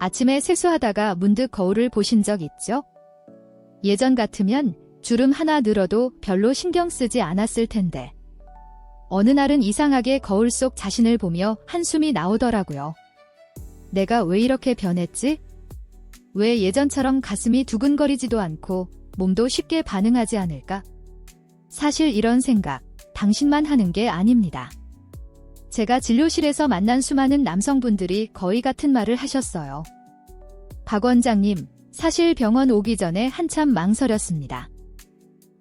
아침에 세수하다가 문득 거울을 보신 적 있죠? 예전 같으면 주름 하나 늘어도 별로 신경 쓰지 않았을 텐데. 어느 날은 이상하게 거울 속 자신을 보며 한숨이 나오더라고요. 내가 왜 이렇게 변했지? 왜 예전처럼 가슴이 두근거리지도 않고 몸도 쉽게 반응하지 않을까? 사실 이런 생각, 당신만 하는 게 아닙니다. 제가 진료실에서 만난 수많은 남성분들이 거의 같은 말을 하셨어요. 박 원장님, 사실 병원 오기 전에 한참 망설였습니다.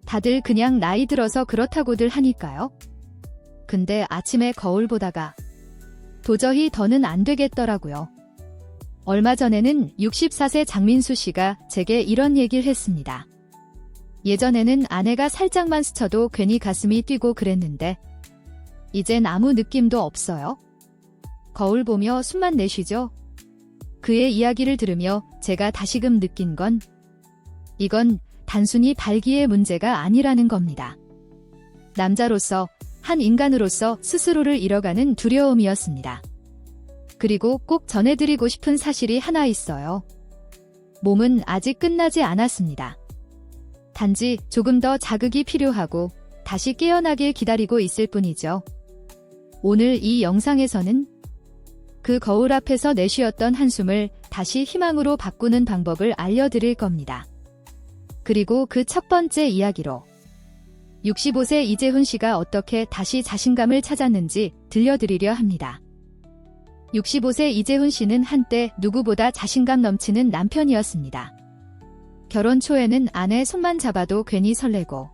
다들 그냥 나이 들어서 그렇다고들 하니까요. 근데 아침에 거울 보다가 도저히 더는 안 되겠더라고요. 얼마 전에는 64세 장민수 씨가 제게 이런 얘기를 했습니다. 예전에는 아내가 살짝만 스쳐도 괜히 가슴이 뛰고 그랬는데 이젠 아무 느낌도 없어요. 거울 보며 숨만 내쉬죠. 그의 이야기를 들으며 제가 다시금 느낀 건 이건 단순히 발기의 문제가 아니라는 겁니다. 남자로서, 한 인간으로서 스스로를 잃어가는 두려움이었습니다. 그리고 꼭 전해드리고 싶은 사실이 하나 있어요. 몸은 아직 끝나지 않았습니다. 단지 조금 더 자극이 필요하고 다시 깨어나길 기다리고 있을 뿐이죠. 오늘 이 영상에서는 그 거울 앞에서 내쉬었던 한숨을 다시 희망으로 바꾸는 방법을 알려드릴 겁니다. 그리고 그 첫 번째 이야기로 65세 이재훈 씨가 어떻게 다시 자신감을 찾았는지 들려드리려 합니다. 65세 이재훈 씨는 한때 누구보다 자신감 넘치는 남편이었습니다. 결혼 초에는 아내 손만 잡아도 괜히 설레고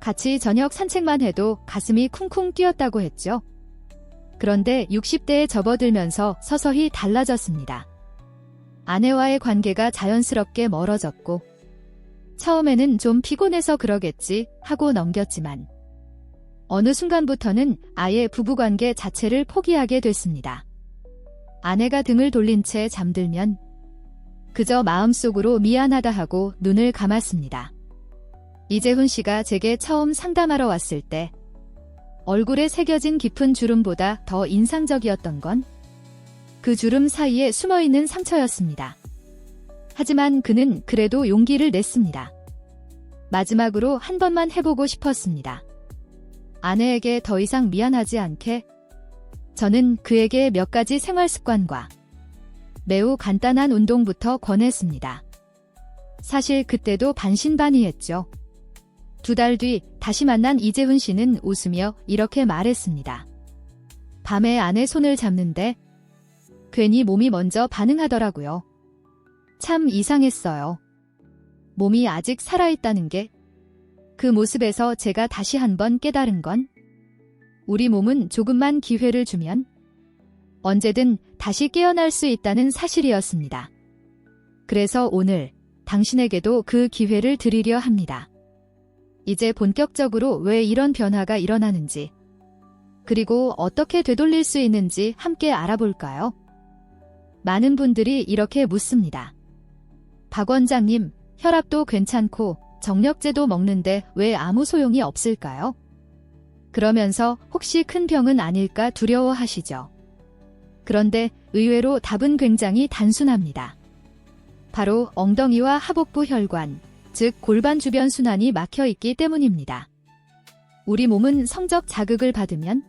같이 저녁 산책만 해도 가슴이 쿵쿵 뛰었다고 했죠. 그런데 60대에 접어들면서 서서히 달라졌습니다. 아내와의 관계가 자연스럽게 멀어졌고 처음에는 좀 피곤해서 그러겠지 하고 넘겼지만 어느 순간부터는 아예 부부관계 자체를 포기하게 됐습니다. 아내가 등을 돌린 채 잠들면 그저 마음속으로 미안하다 하고 눈을 감았습니다. 이재훈 씨가 제게 처음 상담하러 왔을 때 얼굴에 새겨진 깊은 주름보다 더 인상적이었던 건 그 주름 사이에 숨어있는 상처였습니다. 하지만 그는 그래도 용기를 냈습니다. 마지막으로 한 번만 해보고 싶었습니다. 아내에게 더 이상 미안하지 않게 저는 그에게 몇 가지 생활 습관과 매우 간단한 운동부터 권했습니다. 사실 그때도 반신반의했죠. 2달 뒤 다시 만난 이재훈 씨는 웃으며 이렇게 말했습니다. 밤에 아내 손을 잡는데 괜히 몸이 먼저 반응하더라고요. 참 이상했어요. 몸이 아직 살아있다는 게. 그 모습에서 제가 다시 한번 깨달은 건 우리 몸은 조금만 기회를 주면 언제든 다시 깨어날 수 있다는 사실이었습니다. 그래서 오늘 당신에게도 그 기회를 드리려 합니다. 이제 본격적으로 왜 이런 변화가 일어나는지, 그리고 어떻게 되돌릴 수 있는지 함께 알아볼까요? 많은 분들이 이렇게 묻습니다. 박 원장님, 혈압도 괜찮고 정력제도 먹는데 왜 아무 소용이 없을까요? 그러면서 혹시 큰 병은 아닐까 두려워하시죠? 그런데 의외로 답은 굉장히 단순합니다. 바로 엉덩이와 하복부 혈관, 즉 골반 주변 순환이 막혀 있기 때문입니다. 우리 몸은 성적 자극을 받으면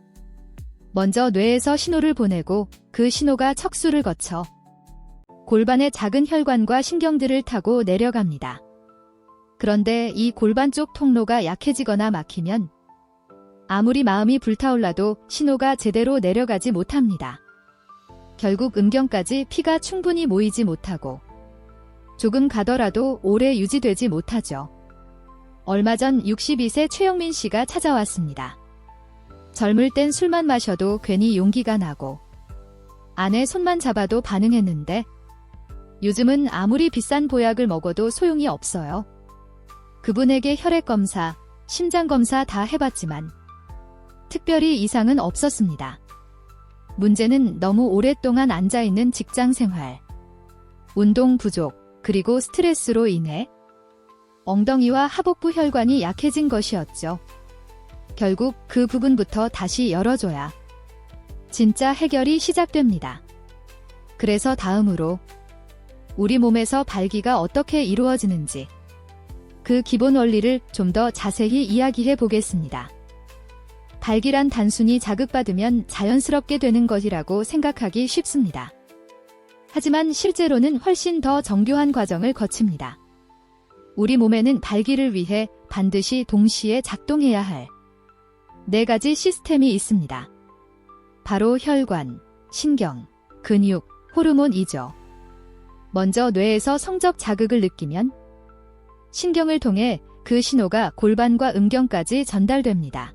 먼저 뇌에서 신호를 보내고 그 신호가 척수를 거쳐 골반의 작은 혈관과 신경들을 타고 내려갑니다. 그런데 이 골반 쪽 통로가 약해지거나 막히면 아무리 마음이 불타올라도 신호가 제대로 내려가지 못합니다. 결국 음경까지 피가 충분히 모이지 못하고 조금 가더라도 오래 유지되지 못하죠. 얼마 전 62세 최영민 씨가 찾아왔습니다. 젊을 땐 술만 마셔도 괜히 용기가 나고 아내 손만 잡아도 반응했는데 요즘은 아무리 비싼 보약을 먹어도 소용이 없어요. 그분에게 혈액검사, 심장검사 다 해봤지만 특별히 이상은 없었습니다. 문제는 너무 오랫동안 앉아있는 직장 생활, 운동 부족, 그리고 스트레스로 인해 엉덩이와 하복부 혈관이 약해진 것이었죠. 결국 그 부분부터 다시 열어줘야 진짜 해결이 시작됩니다. 그래서 다음으로 우리 몸에서 발기가 어떻게 이루어지는지 그 기본 원리를 좀 더 자세히 이야기해 보겠습니다. 발기란 단순히 자극받으면 자연스럽게 되는 것이라고 생각하기 쉽습니다. 하지만 실제로는 훨씬 더 정교한 과정을 거칩니다. 우리 몸에는 발기를 위해 반드시 동시에 작동해야 할 4가지 시스템이 있습니다. 바로 혈관, 신경, 근육, 호르몬이죠. 먼저 뇌에서 성적 자극을 느끼면 신경을 통해 그 신호가 골반과 음경까지 전달됩니다.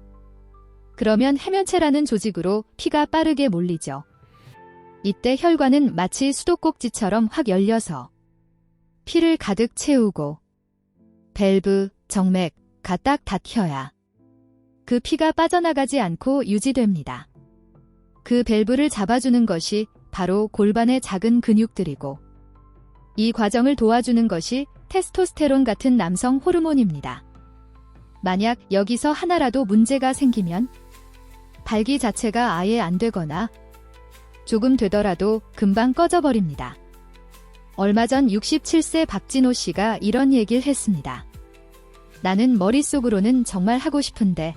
그러면 해면체라는 조직으로 피가 빠르게 몰리죠. 이때 혈관은 마치 수도꼭지처럼 확 열려서 피를 가득 채우고 밸브, 정맥가 딱 닫혀야 그 피가 빠져나가지 않고 유지됩니다. 그 밸브를 잡아주는 것이 바로 골반의 작은 근육들이고 이 과정을 도와주는 것이 테스토스테론 같은 남성 호르몬입니다. 만약 여기서 하나라도 문제가 생기면 발기 자체가 아예 안 되거나 조금 되더라도 금방 꺼져버립니다. 얼마 전 67세 박진호 씨가 이런 얘기를 했습니다. 나는 머릿속으로는 정말 하고 싶은데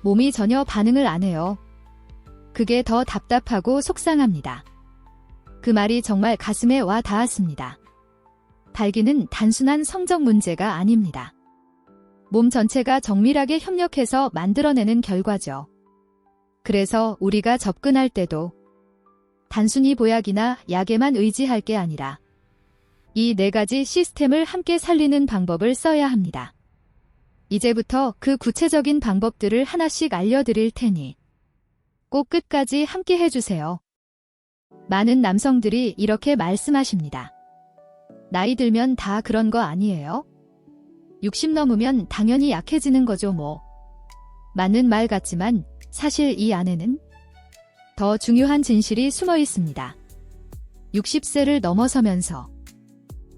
몸이 전혀 반응을 안 해요. 그게 더 답답하고 속상합니다. 그 말이 정말 가슴에 와 닿았습니다. 발기는 단순한 성적 문제가 아닙니다. 몸 전체가 정밀하게 협력해서 만들어내는 결과죠. 그래서 우리가 접근할 때도 단순히 보약이나 약에만 의지할 게 아니라 이 4가지 시스템을 함께 살리는 방법을 써야 합니다. 이제부터 그 구체적인 방법들을 하나씩 알려드릴 테니 꼭 끝까지 함께 해주세요. 많은 남성들이 이렇게 말씀하십니다. 나이 들면 다 그런 거 아니에요? 60 넘으면 당연히 약해지는 거죠 뭐. 맞는 말 같지만 사실 이 안에는 더 중요한 진실이 숨어 있습니다. 60세를 넘어서면서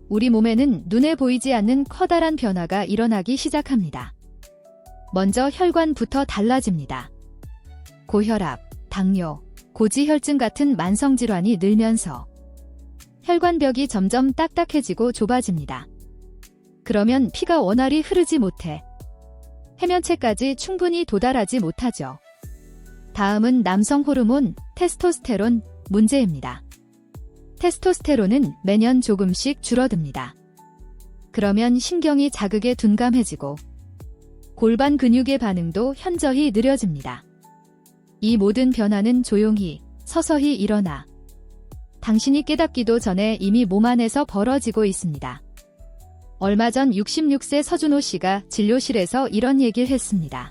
우리 몸에는 눈에 보이지 않는 커다란 변화가 일어나기 시작합니다. 먼저 혈관부터 달라집니다. 고혈압, 당뇨, 고지혈증 같은 만성질환이 늘면서 혈관벽이 점점 딱딱해지고 좁아집니다. 그러면 피가 원활히 흐르지 못해 해면체까지 충분히 도달하지 못하죠. 다음은 남성 호르몬 테스토스테론 문제입니다. 테스토스테론은 매년 조금씩 줄어듭니다. 그러면 신경이 자극에 둔감해지고 골반 근육의 반응도 현저히 느려집니다. 이 모든 변화는 조용히, 서서히 일어나 당신이 깨닫기도 전에 이미 몸 안에서 벌어지고 있습니다. 얼마 전 66세 서준호 씨가 진료실에서 이런 얘기를 했습니다.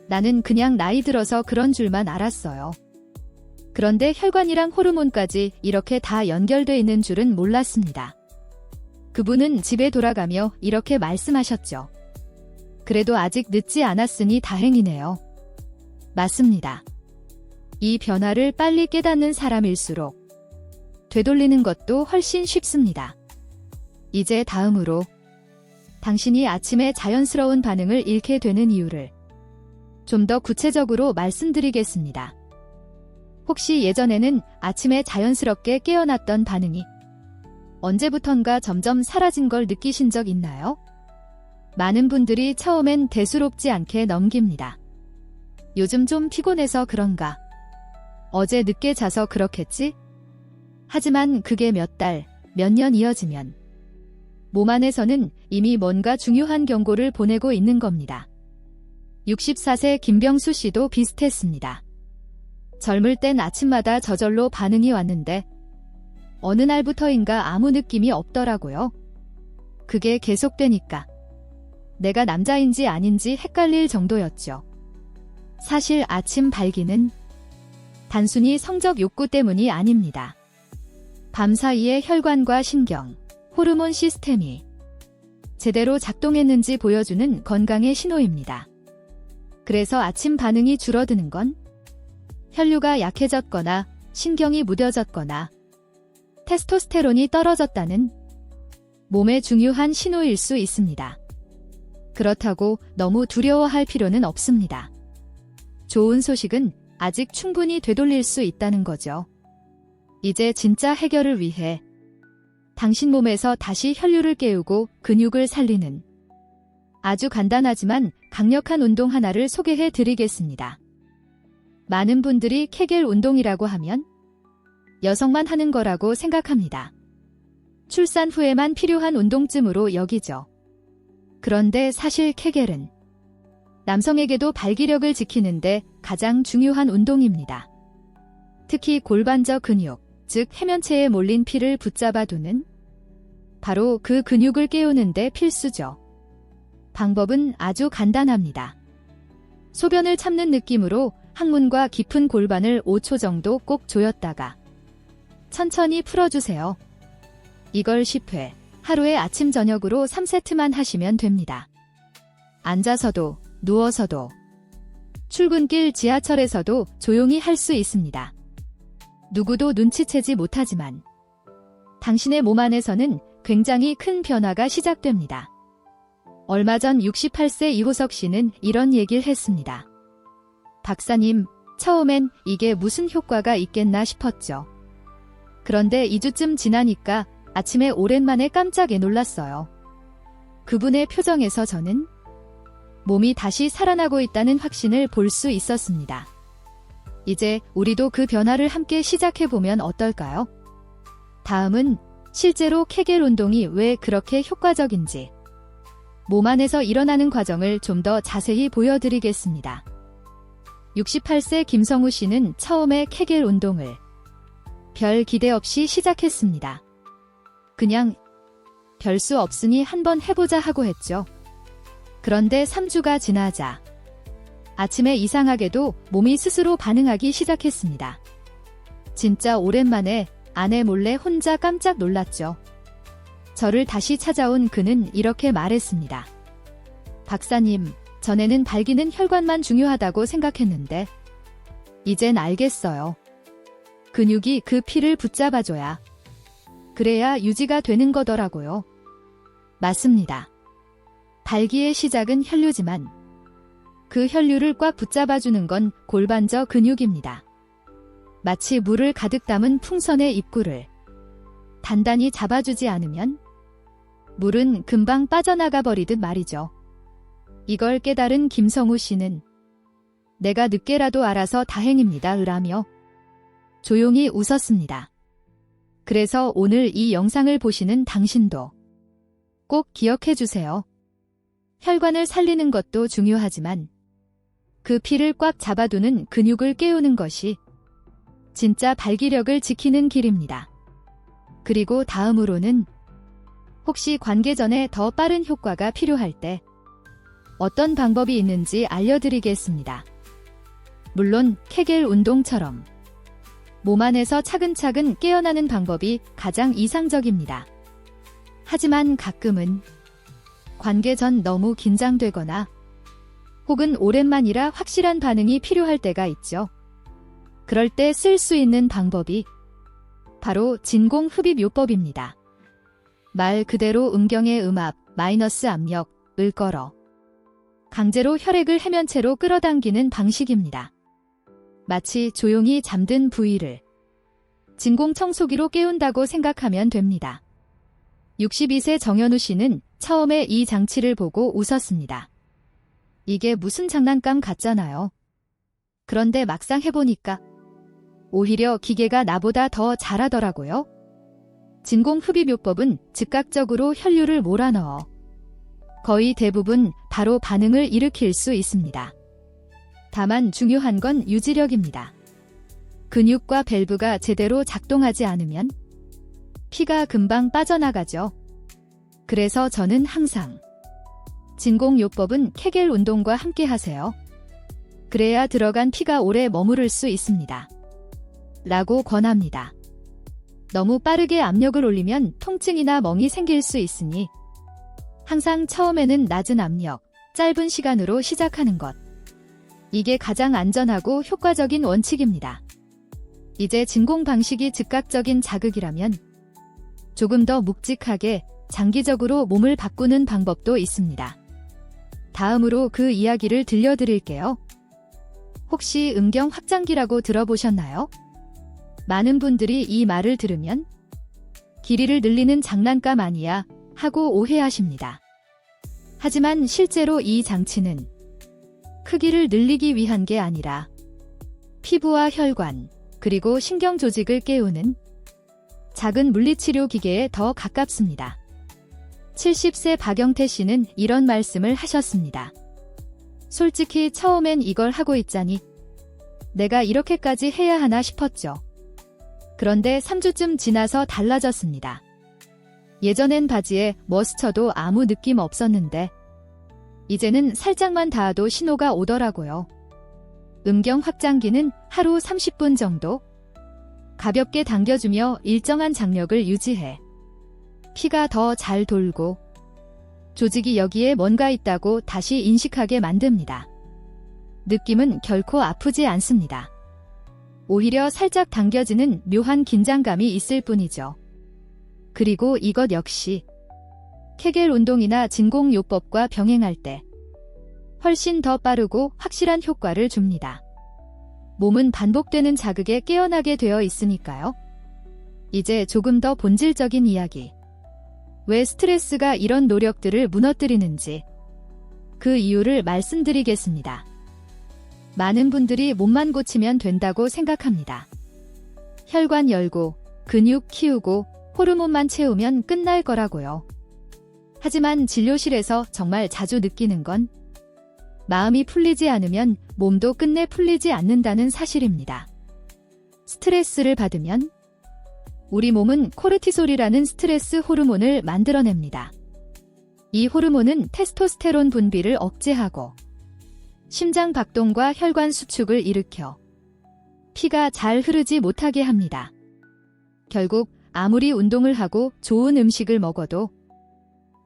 나는 그냥 나이 들어서 그런 줄만 알았어요. 그런데 혈관이랑 호르몬까지 이렇게 다 연결돼 있는 줄은 몰랐습니다. 그분은 집에 돌아가며 이렇게 말씀하셨죠. 그래도 아직 늦지 않았으니 다행이네요. 맞습니다. 이 변화를 빨리 깨닫는 사람일수록 되돌리는 것도 훨씬 쉽습니다. 이제 다음으로 당신이 아침에 자연스러운 반응을 잃게 되는 이유를 좀 더 구체적으로 말씀드리겠습니다. 혹시 예전에는 아침에 자연스럽게 깨어났던 반응이 언제부턴가 점점 사라진 걸 느끼신 적 있나요? 많은 분들이 처음엔 대수롭지 않게 넘깁니다. 요즘 좀 피곤해서 그런가? 어제 늦게 자서 그렇겠지? 하지만 그게 몇 달, 몇 년 이어지면 몸 안에서는 이미 뭔가 중요한 경고를 보내고 있는 겁니다. 64세 김병수 씨도 비슷했습니다. 젊을 땐 아침마다 저절로 반응이 왔는데 어느 날부터인가 아무 느낌이 없더라고요. 그게 계속되니까 내가 남자인지 아닌지 헷갈릴 정도였죠. 사실 아침 발기는 단순히 성적 욕구 때문이 아닙니다. 밤사이에 혈관과 신경, 호르몬 시스템이 제대로 작동했는지 보여주는 건강의 신호입니다. 그래서 아침 반응이 줄어드는 건 혈류가 약해졌거나 신경이 무뎌졌거나 테스토스테론이 떨어졌다는 몸의 중요한 신호일 수 있습니다. 그렇다고 너무 두려워할 필요는 없습니다. 좋은 소식은 아직 충분히 되돌릴 수 있다는 거죠. 이제 진짜 해결을 위해 당신 몸에서 다시 혈류를 깨우고 근육을 살리는 아주 간단하지만 강력한 운동 하나를 소개해 드리겠습니다. 많은 분들이 케겔 운동이라고 하면 여성만 하는 거라고 생각합니다. 출산 후에만 필요한 운동쯤으로 여기죠. 그런데 사실 케겔은 남성에게도 발기력을 지키는데 가장 중요한 운동입니다. 특히 골반저 근육, 즉 해면체에 몰린 피를 붙잡아두는 바로 그 근육을 깨우는데 필수죠. 방법은 아주 간단합니다. 소변을 참는 느낌으로 항문과 깊은 골반을 5초 정도 꼭 조였다가 천천히 풀어주세요. 이걸 10회, 하루에 아침 저녁으로 3세트만 하시면 됩니다. 앉아서도, 누워서도, 출근길 지하철에서도 조용히 할 수 있습니다. 누구도 눈치채지 못하지만 당신의 몸 안에서는 굉장히 큰 변화가 시작됩니다. 얼마 전 68세 이호석 씨는 이런 얘기를 했습니다. 박사님, 처음엔 이게 무슨 효과가 있겠나 싶었죠. 그런데 2주쯤 지나니까 아침에 오랜만에 깜짝 놀랐어요. 그분의 표정에서 저는 몸이 다시 살아나고 있다는 확신을 볼 수 있었습니다. 이제 우리도 그 변화를 함께 시작해보면 어떨까요? 다음은 실제로 케겔 운동이 왜 그렇게 효과적인지 몸 안에서 일어나는 과정을 좀 더 자세히 보여드리겠습니다. 68세 김성우 씨는 처음에 케겔 운동을 별 기대 없이 시작했습니다. 그냥 별 수 없으니 한번 해보자 하고 했죠. 그런데 3주가 지나자 아침에 이상하게도 몸이 스스로 반응하기 시작했습니다. 진짜 오랜만에 아내 몰래 혼자 깜짝 놀랐죠. 저를 다시 찾아온 그는 이렇게 말했습니다. 박사님, 전에는 발기는 혈관만 중요하다고 생각했는데 이젠 알겠어요. 근육이 그 피를 붙잡아줘야 그래야 유지가 되는 거더라고요. 맞습니다. 발기의 시작은 혈류지만 그 혈류를 꽉 붙잡아주는 건 골반저 근육입니다. 마치 물을 가득 담은 풍선의 입구를 단단히 잡아주지 않으면 물은 금방 빠져나가 버리듯 말이죠. 이걸 깨달은 김성우 씨는 내가 늦게라도 알아서 다행입니다 으라며 조용히 웃었습니다. 그래서 오늘 이 영상을 보시는 당신도 꼭 기억해 주세요. 혈관을 살리는 것도 중요하지만 그 피를 꽉 잡아두는 근육을 깨우는 것이 진짜 발기력을 지키는 길입니다. 그리고 다음으로는 혹시 관계 전에 더 빠른 효과가 필요할 때 어떤 방법이 있는지 알려드리겠습니다. 물론 케겔 운동처럼 몸 안에서 차근차근 깨어나는 방법이 가장 이상적입니다. 하지만 가끔은 관계 전 너무 긴장되거나 혹은 오랜만이라 확실한 반응이 필요할 때가 있죠. 그럴 때 쓸 수 있는 방법이 바로 진공흡입요법입니다. 말 그대로 음경의 음압, 마이너스 압력을 걸어 강제로 혈액을 해면체로 끌어당기는 방식입니다. 마치 조용히 잠든 부위를 진공청소기로 깨운다고 생각하면 됩니다. 62세 정현우 씨는 처음에 이 장치를 보고 웃었습니다. 이게 무슨 장난감 같잖아요. 그런데 막상 해보니까 오히려 기계가 나보다 더 잘하더라고요. 진공흡입요법은 즉각적으로 혈류를 몰아넣어 거의 대부분 바로 반응을 일으킬 수 있습니다. 다만 중요한 건 유지력입니다. 근육과 밸브가 제대로 작동하지 않으면 피가 금방 빠져나가죠. 그래서 저는 항상 진공요법은 케겔 운동과 함께 하세요. 그래야 들어간 피가 오래 머무를 수 있습니다. 라고 권합니다. 너무 빠르게 압력을 올리면 통증이나 멍이 생길 수 있으니 항상 처음에는 낮은 압력, 짧은 시간으로 시작하는 것. 이게 가장 안전하고 효과적인 원칙입니다. 이제 진공 방식이 즉각적인 자극이라면 조금 더 묵직하게 장기적으로 몸을 바꾸는 방법도 있습니다. 다음으로 그 이야기를 들려드릴게요. 혹시 음경 확장기라고 들어보셨나요? 많은 분들이 이 말을 들으면 길이를 늘리는 장난감 아니야 하고 오해하십니다. 하지만 실제로 이 장치는 크기를 늘리기 위한 게 아니라 피부와 혈관, 그리고 신경 조직을 깨우는 작은 물리치료 기계에 더 가깝습니다. 70세 박영태 씨는 이런 말씀을 하셨습니다. 솔직히 처음엔 이걸 하고 있자니 내가 이렇게까지 해야 하나 싶었죠. 그런데 3주쯤 지나서 달라졌습니다. 예전엔 바지에 뭐 스쳐도 아무 느낌 없었는데 이제는 살짝만 닿아도 신호가 오더라고요. 음경 확장기는 하루 30분 정도 가볍게 당겨주며 일정한 장력을 유지해 피가 더 잘 돌고 조직이 여기에 뭔가 있다고 다시 인식하게 만듭니다. 느낌은 결코 아프지 않습니다. 오히려 살짝 당겨지는 묘한 긴장감이 있을 뿐이죠. 그리고 이것 역시 케겔 운동이나 진공요법과 병행할 때 훨씬 더 빠르고 확실한 효과를 줍니다. 몸은 반복되는 자극에 깨어나게 되어 있으니까요. 이제 조금 더 본질적인 이야기. 왜 스트레스가 이런 노력들을 무너뜨리는지 그 이유를 말씀드리겠습니다. 많은 분들이 몸만 고치면 된다고 생각합니다. 혈관 열고, 근육 키우고, 호르몬만 채우면 끝날 거라고요. 하지만 진료실에서 정말 자주 느끼는 건 마음이 풀리지 않으면 몸도 끝내 풀리지 않는다는 사실입니다. 스트레스를 받으면 우리 몸은 코르티솔이라는 스트레스 호르몬을 만들어냅니다. 이 호르몬은 테스토스테론 분비를 억제하고 심장 박동과 혈관 수축을 일으켜 피가 잘 흐르지 못하게 합니다. 결국 아무리 운동을 하고 좋은 음식을 먹어도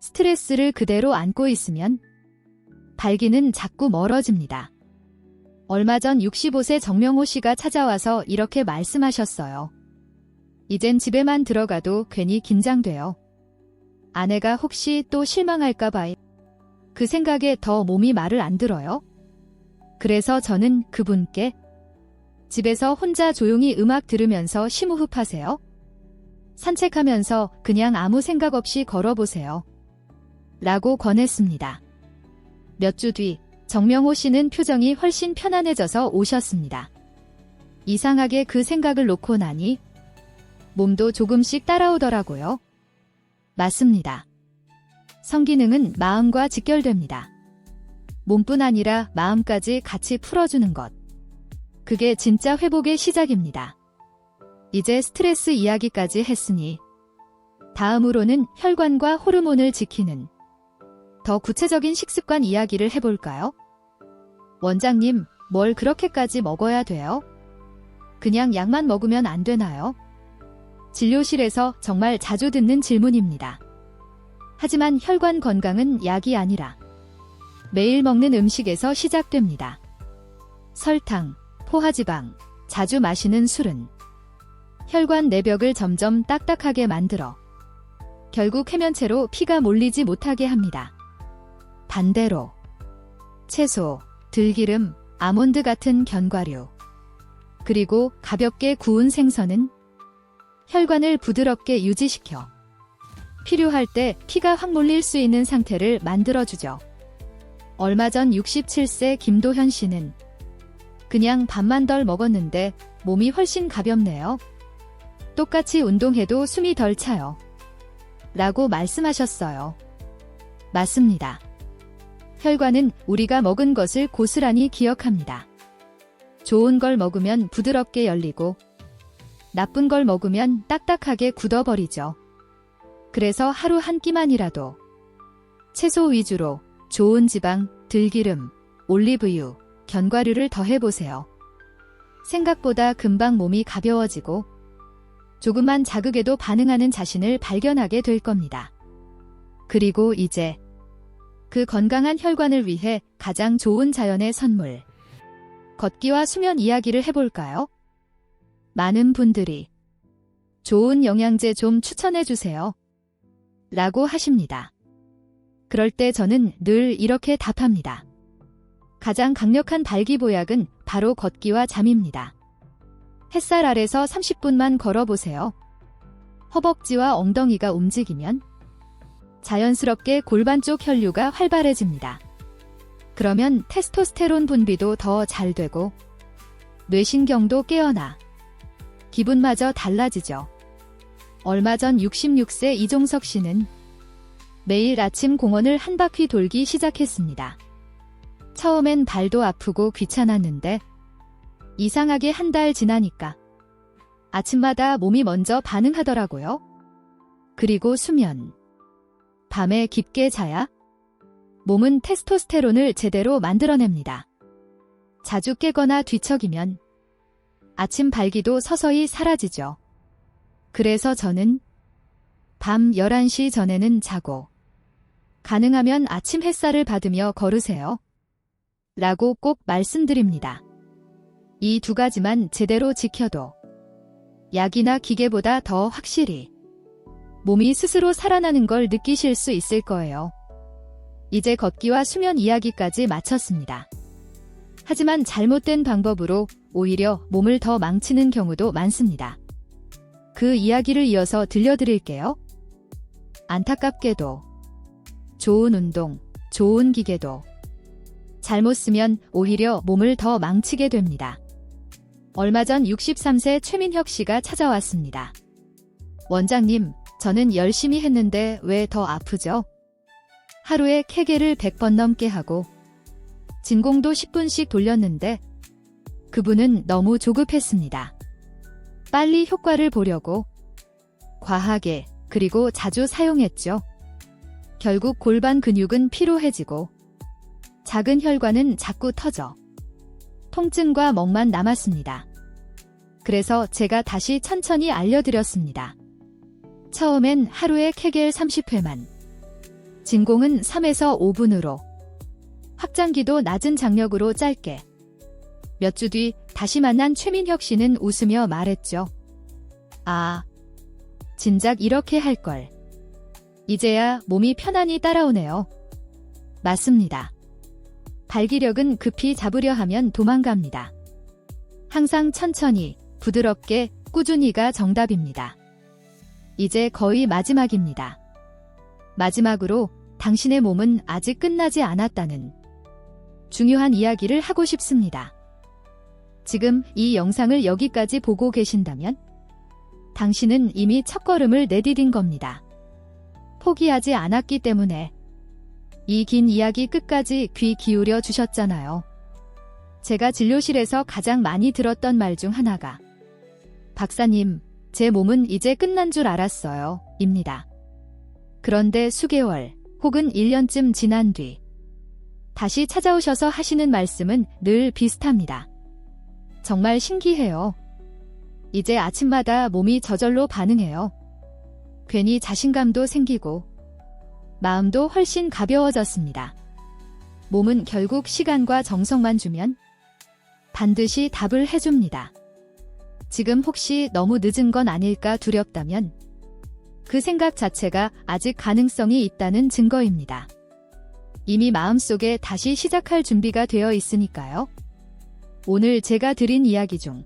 스트레스를 그대로 안고 있으면 발기는 자꾸 멀어집니다. 얼마 전 65세 정명호 씨가 찾아와서 이렇게 말씀하셨어요. 이젠 집에만 들어가도 괜히 긴장돼요. 아내가 혹시 또 실망할까 봐. 그 생각에 더 몸이 말을 안 들어요. 그래서 저는 그분께 집에서 혼자 조용히 음악 들으면서 심호흡하세요. 산책하면서 그냥 아무 생각 없이 걸어보세요. 라고 권했습니다. 몇 주 뒤 정명호 씨는 표정이 훨씬 편안해져서 오셨습니다. 이상하게 그 생각을 놓고 나니 몸도 조금씩 따라오더라고요. 맞습니다. 성기능은 마음과 직결됩니다. 몸뿐 아니라 마음까지 같이 풀어주는 것. 그게 진짜 회복의 시작입니다. 이제 스트레스 이야기까지 했으니 다음으로는 혈관과 호르몬을 지키는 더 구체적인 식습관 이야기를 해볼까요? 원장님, 뭘 그렇게까지 먹어야 돼요? 그냥 약만 먹으면 안 되나요? 진료실에서 정말 자주 듣는 질문입니다. 하지만 혈관 건강은 약이 아니라 매일 먹는 음식에서 시작됩니다. 설탕, 포화지방, 자주 마시는 술은 혈관 내벽을 점점 딱딱하게 만들어 결국 해면체로 피가 몰리지 못하게 합니다. 반대로 채소, 들기름, 아몬드 같은 견과류, 그리고 가볍게 구운 생선은 혈관을 부드럽게 유지시켜 필요할 때 피가 확 몰릴 수 있는 상태를 만들어주죠. 얼마 전 67세 김도현 씨는 그냥 밥만 덜 먹었는데 몸이 훨씬 가볍네요. 똑같이 운동해도 숨이 덜 차요. 라고 말씀하셨어요. 맞습니다. 혈관은 우리가 먹은 것을 고스란히 기억합니다. 좋은 걸 먹으면 부드럽게 열리고 나쁜 걸 먹으면 딱딱하게 굳어버리죠. 그래서 하루 한 끼만이라도 채소 위주로 좋은 지방, 들기름, 올리브유, 견과류를 더해보세요. 생각보다 금방 몸이 가벼워지고 조그만 자극에도 반응하는 자신을 발견하게 될 겁니다. 그리고 이제 그 건강한 혈관을 위해 가장 좋은 자연의 선물, 걷기와 수면 이야기를 해볼까요? 많은 분들이 좋은 영양제 좀 추천해주세요. 라고 하십니다. 그럴 때 저는 늘 이렇게 답합니다. 가장 강력한 발기보약은 바로 걷기와 잠입니다. 햇살 아래서 30분만 걸어보세요. 허벅지와 엉덩이가 움직이면 자연스럽게 골반 쪽 혈류가 활발해집니다. 그러면 테스토스테론 분비도 더 잘 되고 뇌신경도 깨어나 기분마저 달라지죠. 얼마 전 66세 이종석 씨는 매일 아침 공원을 한 바퀴 돌기 시작했습니다. 처음엔 발도 아프고 귀찮았는데 이상하게 한 달 지나니까 아침마다 몸이 먼저 반응하더라고요. 그리고 수면. 밤에 깊게 자야 몸은 테스토스테론을 제대로 만들어냅니다. 자주 깨거나 뒤척이면 아침 발기도 서서히 사라지죠. 그래서 저는 밤 11시 전에는 자고 가능하면 아침 햇살을 받으며 걸으세요. 라고 꼭 말씀드립니다. 이 두 가지만 제대로 지켜도 약이나 기계보다 더 확실히 몸이 스스로 살아나는 걸 느끼실 수 있을 거예요. 이제 걷기와 수면 이야기까지 마쳤습니다. 하지만 잘못된 방법으로 오히려 몸을 더 망치는 경우도 많습니다. 그 이야기를 이어서 들려드릴게요. 안타깝게도 좋은 운동, 좋은 기계도 잘못 쓰면 오히려 몸을 더 망치게 됩니다. 얼마 전 63세 최민혁 씨가 찾아왔습니다. 원장님, 저는 열심히 했는데 왜 더 아프죠? 하루에 케겔을 100번 넘게 하고 진공도 10분씩 돌렸는데 그분은 너무 조급했습니다. 빨리 효과를 보려고 과하게 그리고 자주 사용했죠. 결국 골반 근육은 피로해지고 작은 혈관은 자꾸 터져 통증과 멍만 남았습니다. 그래서 제가 다시 천천히 알려드렸습니다. 처음엔 하루에 케겔 30회만, 진공은 3에서 5분으로, 확장기도 낮은 장력으로 짧게. 몇 주 뒤 다시 만난 최민혁 씨는 웃으며 말했죠. 아, 진작 이렇게 할 걸. 이제야 몸이 편안히 따라오네요. 맞습니다. 발기력은 급히 잡으려 하면 도망갑니다. 항상 천천히, 부드럽게, 꾸준히가 정답입니다. 이제 거의 마지막입니다. 마지막으로 당신의 몸은 아직 끝나지 않았다는 중요한 이야기를 하고 싶습니다. 지금 이 영상을 여기까지 보고 계신다면 당신은 이미 첫걸음을 내디딘 겁니다. 포기하지 않았기 때문에 이 긴 이야기 끝까지 귀 기울여 주셨잖아요. 제가 진료실에서 가장 많이 들었던 말 중 하나가 박사님, 제 몸은 이제 끝난 줄 알았어요. 입니다. 그런데 수개월 혹은 1년쯤 지난 뒤 다시 찾아오셔서 하시는 말씀은 늘 비슷합니다. 정말 신기해요. 이제 아침마다 몸이 저절로 반응해요. 괜히 자신감도 생기고 마음도 훨씬 가벼워졌습니다. 몸은 결국 시간과 정성만 주면 반드시 답을 해줍니다. 지금 혹시 너무 늦은 건 아닐까 두렵다면 그 생각 자체가 아직 가능성이 있다는 증거입니다. 이미 마음속에 다시 시작할 준비가 되어 있으니까요. 오늘 제가 드린 이야기 중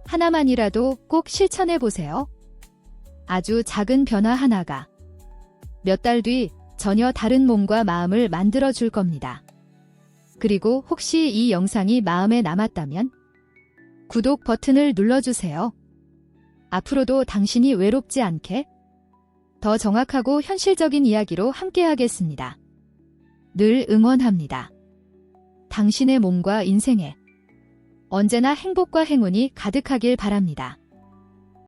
하나만이라도 꼭 실천해 보세요. 아주 작은 변화 하나가 몇 달 뒤 전혀 다른 몸과 마음을 만들어 줄 겁니다. 그리고 혹시 이 영상이 마음에 남았다면 구독 버튼을 눌러주세요. 앞으로도 당신이 외롭지 않게 더 정확하고 현실적인 이야기로 함께하겠습니다. 늘 응원합니다. 당신의 몸과 인생에 언제나 행복과 행운이 가득하길 바랍니다.